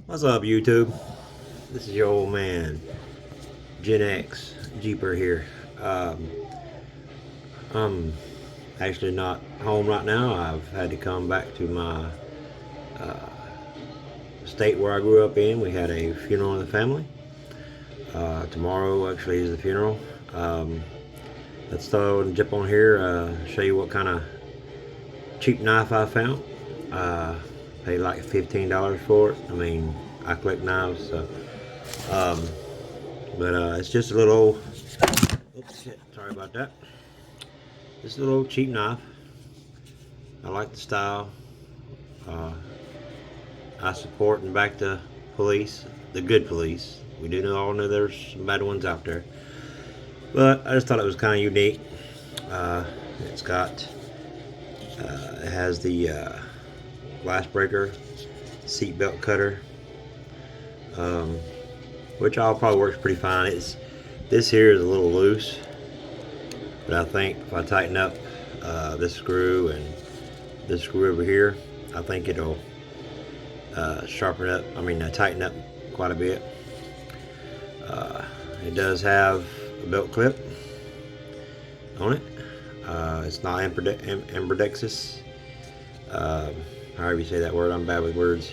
What's up, YouTube? This is your old man, Gen X Jeeper here. I'm actually not home right now. I've had to come back to my state where I grew up in. We had a funeral in the family. Tomorrow actually is the funeral. Let's throw and jump on here, show you what kind of cheap knife I found. Paid like $15 for it. I mean, I collect knives, so. But it's just a little. Oops, shit, sorry about that. Just a little cheap knife. I like the style. Uh, I support and back the police, the good police. We do all know there's some bad ones out there, but I just thought it was kind of unique. It's got, it has the glass breaker, seat belt cutter, which all probably works pretty fine. This here is a little loose, but I think if I tighten up this screw and this screw over here, I think it'll sharpen up. I mean, tighten up quite a bit. It does have a belt clip on it. It's not ambidextrous. However you say that word, I'm bad with words.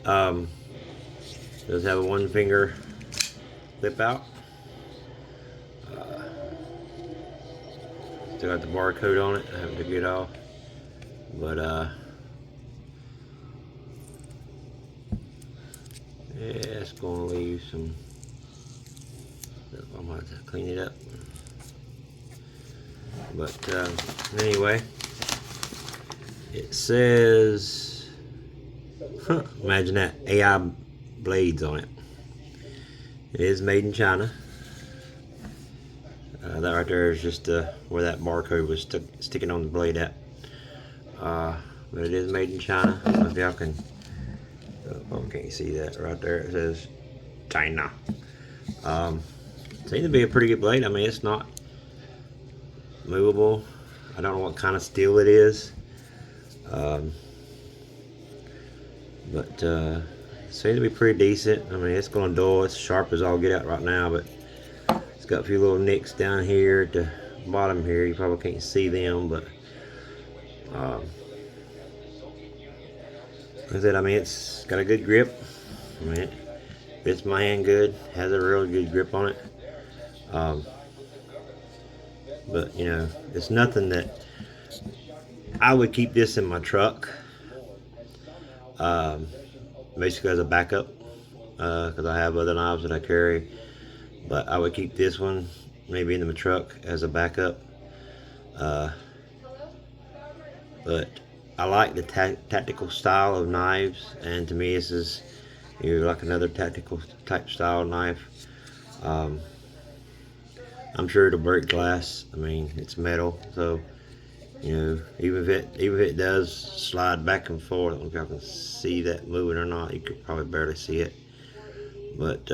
It does have a one finger flip out. Still got the barcode on it. I haven't took it off, but yeah, it's gonna leave some. I'm gonna have to clean it up. But anyway, it says, imagine that, AI blades on it. It is made in China. That right there is just where that barcode was sticking on the blade at. But it is made in China. I don't know if y'all can, oh, can't you see that right there? It says China. Seems to be a pretty good blade. I mean, it's not movable. I don't know what kind of steel it is. But seems to be pretty decent. I mean, it's going to dull. It's sharp as all get out right now, but it's got a few little nicks down here at the bottom here. You probably can't see them, but like I said, I mean, it's got a good grip. I mean, it fits my hand good. Has a really good grip on it. But you know, it's nothing that I would keep this in my truck. Basically as a backup, because I have other knives that I carry, but I would keep this one maybe in my truck as a backup. But I like the tactical style of knives, and to me this is, you know, like another tactical type style knife. I'm sure it'll break glass. I mean, it's metal, so you know, even if it does slide back and forth, I don't know if y'all can see that moving or not. You could probably barely see it, but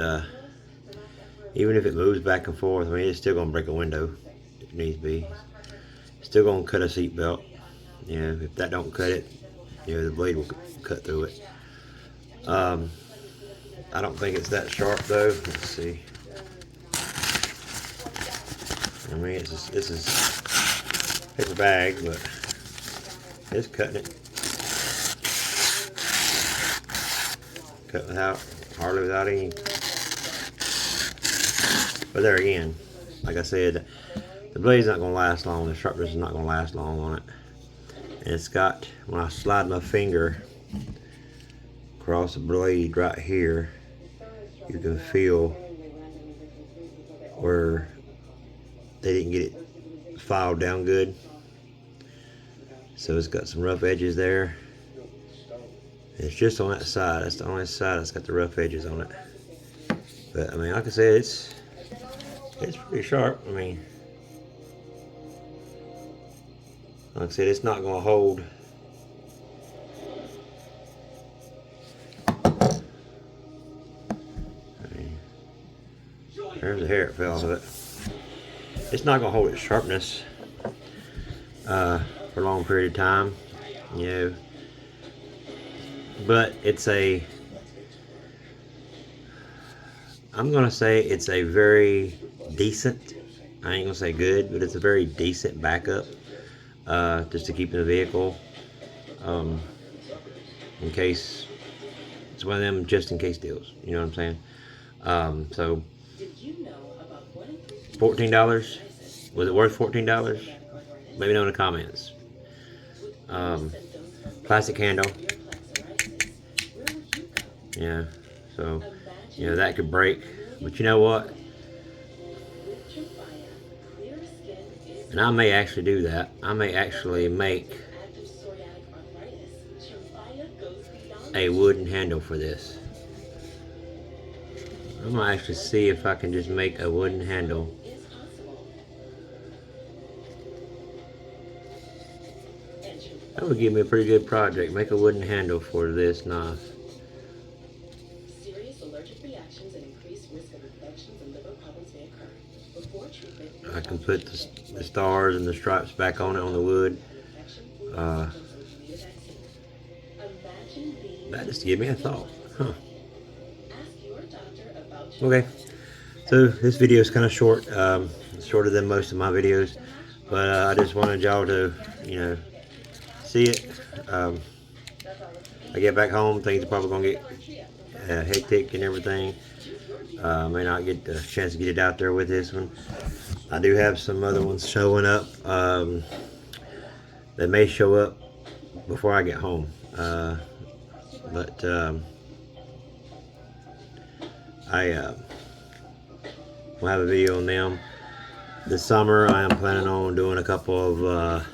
even if it moves back and forth, I mean, it's still gonna break a window if it needs to be. It's still gonna cut a seat belt. You know, if that don't cut it, you know, the blade will cut through it. I don't think it's that sharp though. Let's see. I mean, this is paper bag, but it's cutting it. Cut hardly without any. But there again, like I said, the blade's not gonna last long. The sharpness is not gonna last long on it. And it's got, when I slide my finger across the blade right here, you can feel where they didn't get it filed down good. So it's got some rough edges there. It's just on that side. That's the only side that's got the rough edges on it. But I mean, like I said, it's pretty sharp. I mean, like I said, it's not gonna hold. I mean, there's the hair it fell off of it. It's not gonna hold its sharpness for a long period of time, you know. But it's a I'm gonna say it's a very decent, I ain't gonna say good, but it's a very decent backup, just to keep in the vehicle, um, in case it's one of them just in case deals. You know what I'm saying? So $14. Was it worth $14? Let me know in the comments. Plastic handle. Yeah. So, that could break. But you know what? And I may actually do that. I may actually make a wooden handle for this. I'm gonna actually see if I can just make a wooden handle. That would give me a pretty good project. Make a wooden handle for this knife. I can put the stars and the stripes back on it on the wood. That just gave me a thought. Huh. Okay, so this video is kind of short, shorter than most of my videos, but I just wanted y'all to, see it. I get back home, things are probably gonna get hectic and everything. May not get the chance to get it out there with this one. I do have some other ones showing up. They may show up before I get home, but I will have a video on them. This summer I am planning on doing a couple of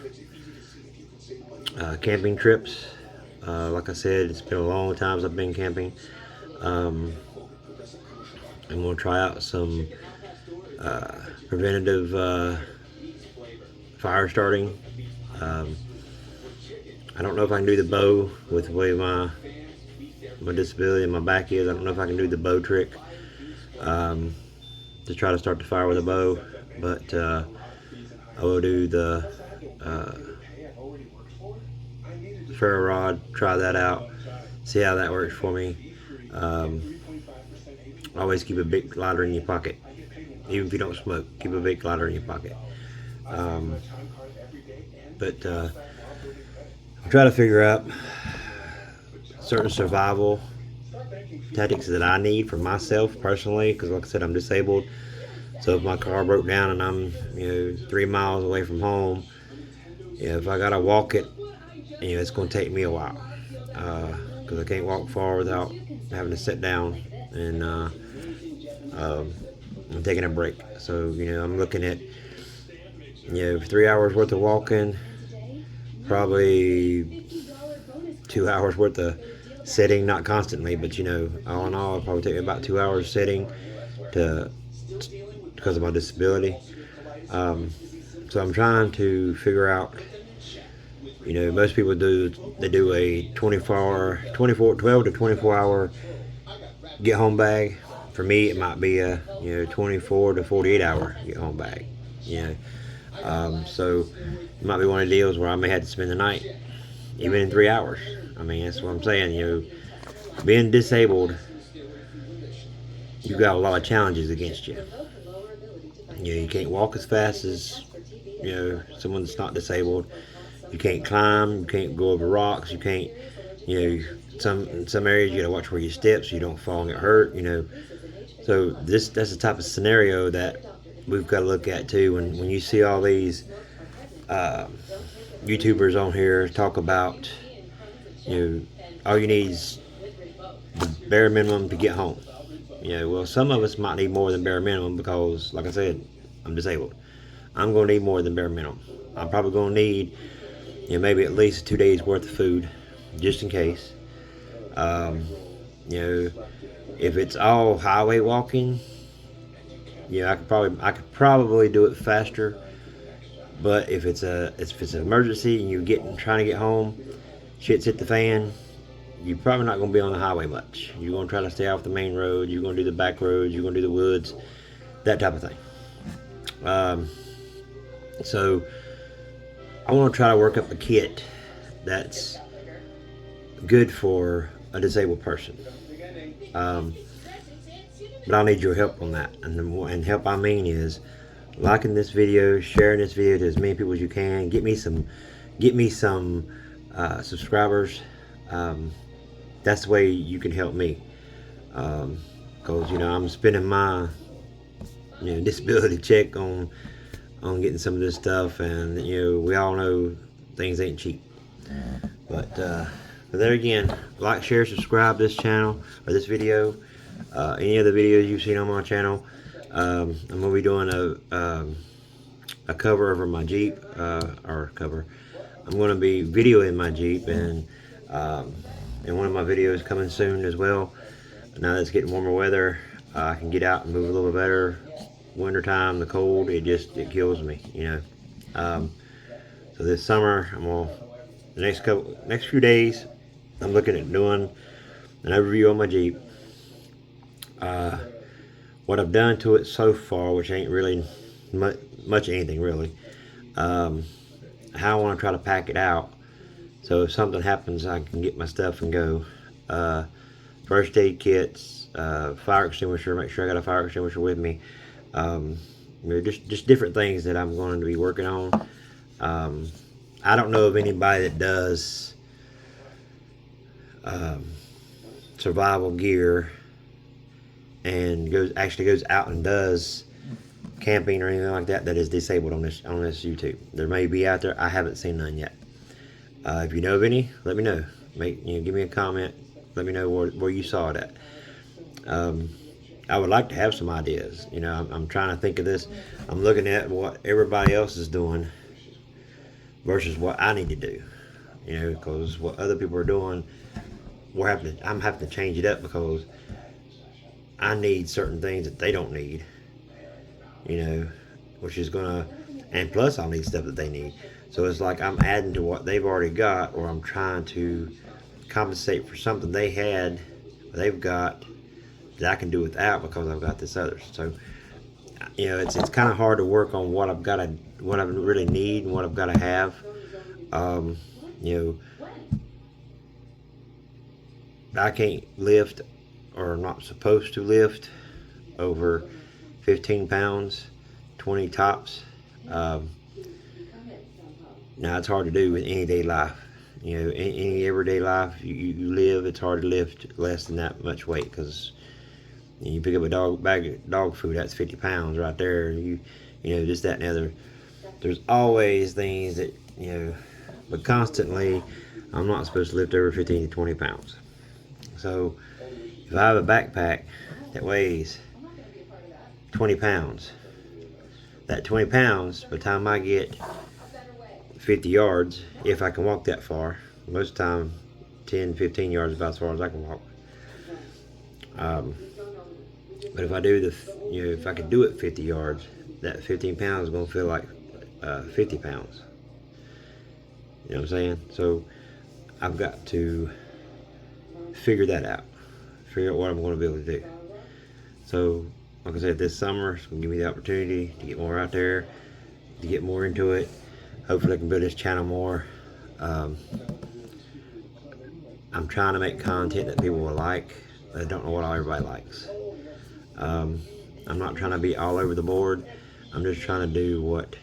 camping trips. Like I said, it's been a long time since I've been camping. I'm going to try out some preventative fire starting. I don't know if I can do the bow with the way my disability and my back is. I don't know if I can do the bow trick, to try to start the fire with a bow, but I will do the ferro rod, try that out, see how that works for me. Always keep a big lighter in your pocket, even if you don't smoke. Keep a big lighter in your pocket. But I'm trying to figure out certain survival tactics that I need for myself personally, because like I said, I'm disabled. So if my car broke down and I'm 3 miles away from home, if I gotta walk it, it's going to take me a while, because I can't walk far without having to sit down and I'm taking a break. So I'm looking at 3 hours worth of walking, probably 2 hours worth of sitting, not constantly, but all in all, it'll probably take me about 2 hours sitting because of my disability. So I'm trying to figure out, most people do a 12 to 24 hour get home bag. For me, it might be a 24 to 48 hour get home bag. So it might be one of the deals where I may have to spend the night, even in 3 hours. I mean, that's what I'm saying. Being disabled, you've got a lot of challenges against you. You can't walk as fast as someone that's not disabled. You can't climb. You can't go over rocks. You can't. In some areas you got to watch where you step so you don't fall and get hurt. So that's the type of scenario that we've got to look at too. When you see all these YouTubers on here talk about, all you need is the bare minimum to get home. Well, some of us might need more than bare minimum because, like I said, I'm disabled. I'm going to need more than bare minimum. I'm probably going to need, maybe at least 2 days worth of food, just in case. If it's all highway walking, I could probably do it faster. But if it's an emergency and you're trying to get home, shit's hit the fan, you're probably not going to be on the highway much. You're going to try to stay off the main road. You're going to do the back roads. You're going to do the woods, that type of thing. So I want to try to work up a kit that's good for a disabled person. But I'll need your help on that. And help I mean is liking this video, sharing this video to as many people as you can. Get me some subscribers. That's the way you can help me. Because I'm spending my disability check on getting some of this stuff, and we all know things ain't cheap. But there again, like, share, subscribe this channel or this video. Any other videos you've seen on my channel. I'm gonna be doing a cover over my Jeep, or cover. I'm gonna be videoing my Jeep, and one of my videos coming soon as well. Now that it's getting warmer weather, I can get out and move a little bit better. Wintertime, the cold, it kills me, So this summer, the next few days, I'm looking at doing an overview on my Jeep. What I've done to it so far, which ain't really much anything really. How I want to try to pack it out, so if something happens, I can get my stuff and go. First aid kits, fire extinguisher. Make sure I got a fire extinguisher with me. Just different things that I'm going to be working on. I don't know of anybody that does survival gear and actually goes out and does camping or anything like that is disabled on this YouTube. There may be out there. I haven't seen none yet. If you know of any, let me know. Give me a comment. Let me know where you saw it at. I would like to have some ideas. I'm trying to think of this. I'm looking at what everybody else is doing versus what I need to do. Because what other people are doing, I'm having to change it up because I need certain things that they don't need. Which is and plus I'll need stuff that they need. So it's like I'm adding to what they've already got, or I'm trying to compensate for something they've got that I can do without because I've got this other. So it's kind of hard to work on what I really need and what I've got to have. I can't lift, or I'm not supposed to lift, over 15 pounds, 20 tops. Now it's hard to do with any day life. Any everyday life you live, it's hard to lift less than that much weight, because you pick up a bag of dog food, that's 50 pounds right there. Just that and the other. There's always things that, but constantly, I'm not supposed to lift over 15 to 20 pounds. So if I have a backpack that weighs 20 pounds, that 20 pounds, by the time I get 50 yards, if I can walk that far, most of the time 10, 15 yards is about as far as I can walk. But if I do if I could do it 50 yards, that 15 pounds is going to feel like 50 pounds. You know what I'm saying? So I've got to figure that out. Figure out what I'm going to be able to do. So, like I said, this summer it's going to give me the opportunity to get more out there, to get more into it. Hopefully I can build this channel more. I'm trying to make content that people will like. I don't know what everybody likes. I'm not trying to be all over the board. I'm just trying to do what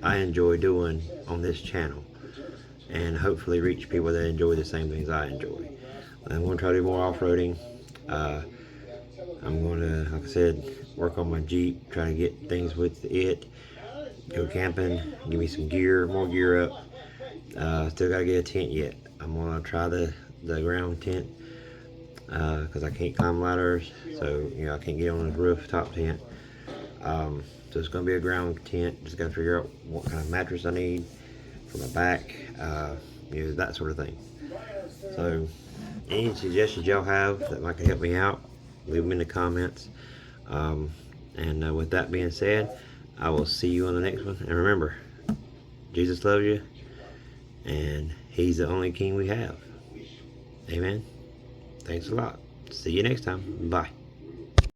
I enjoy doing on this channel, and hopefully reach people that enjoy the same things I enjoy. I'm going to try to do more off-roading. I'm going to, like I said, work on my Jeep, try to get things with it, go camping, give me some gear, more gear up. Still got to get a tent yet. I'm going to try the ground tent, because I can't climb ladders, so I can't get on the rooftop tent. So it's going to be a ground tent. Just got to figure out what kind of mattress I need for my back, that sort of thing. So any suggestions y'all have that might help me out, leave them in the comments. And with that being said, I will see you on the next one. And remember, Jesus loves you, and He's the only King we have. Amen. Thanks a lot. See you next time. Bye.